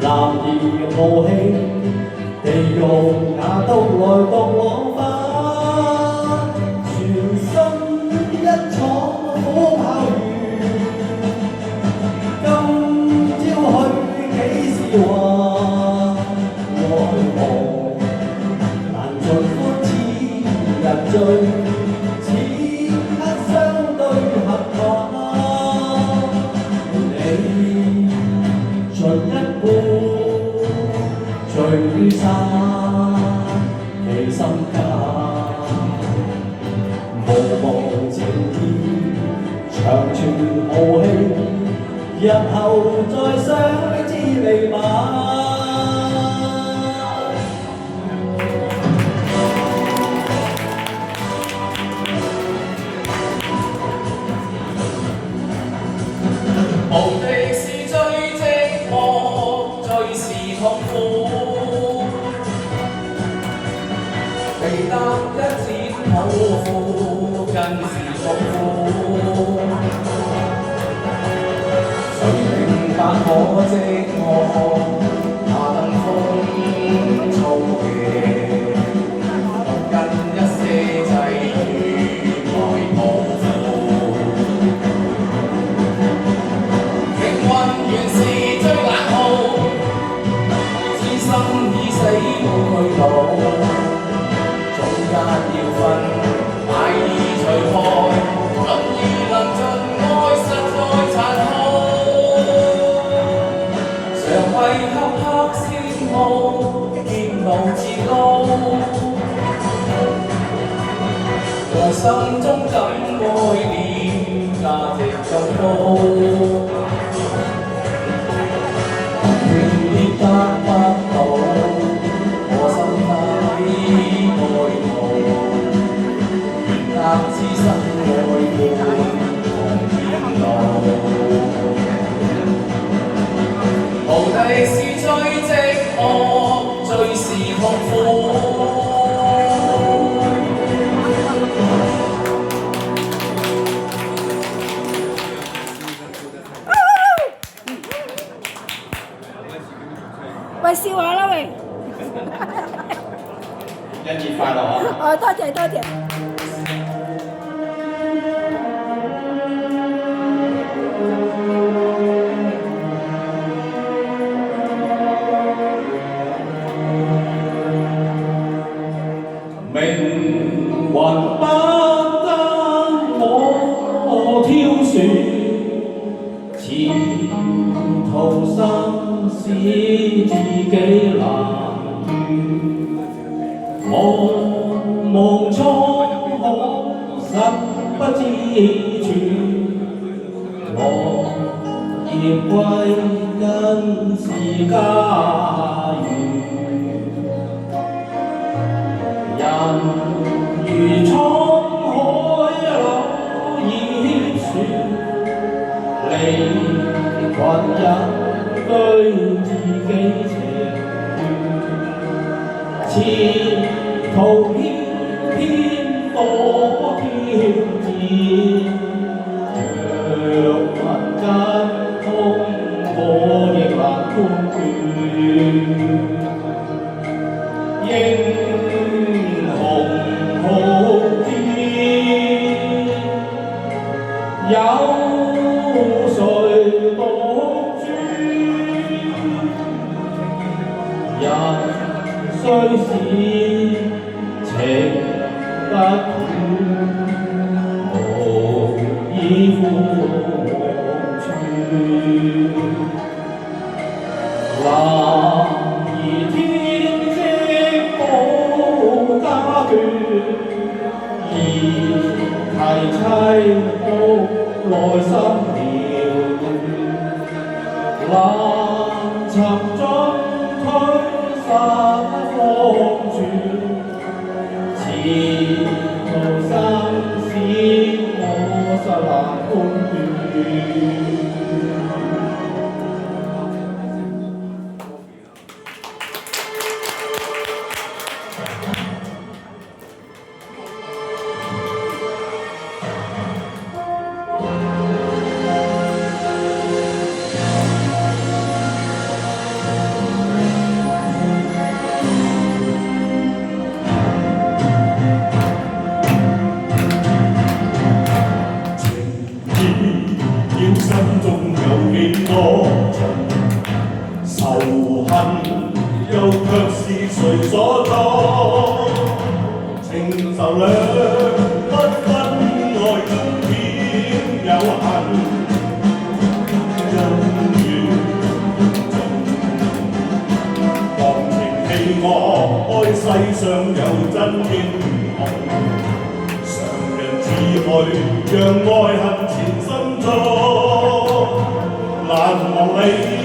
男兒傲氣，地獄獨來獨往返，全心一闖苦跑完。今朝去幾時還？奈何難盡歡似人醉，此刻相對合拍。你盡一半聚散其心間，無無情意長存豪氣，日後再相知未晚。無地是最寂寞，最是痛苦。被得一剪抱負，更是痛苦。誰明白我寂寞？那等風燥夜，讀緊一些際遇愛抱負。命運原是最冷酷，知生已死冇去到。總間要分，大義除害，盡而能盡愛實在殘酷。常為恰恰先傲，見路自高，內心中感愛念價值更高。得不到，我心底愛慕，願得此生愛伴同天路。無地是最寂寞，最是痛苦。喂，笑下啦喂！生日快樂啊！哦，多謝多謝。命運不得我挑選，前途生死自己難斷。茫茫滄海實不知處，落葉歸根是家園。人如滄海流葉船，離群人居自己情願。前途偏偏多挑戰，若問真空，我亦難判斷。英雄豪傑，有誰獨尊？人雖是情不斷，無以赴黃泉。男兒天職保家眷，兒提妻屋內心遼亂。難尋進退實方寸，前途生死我實難判斷。所作，情仇兩不分愛中偏有恨，恩怨忘情棄我，愛世上有真英雄，常人自去，讓愛恨纏心中，難忘你。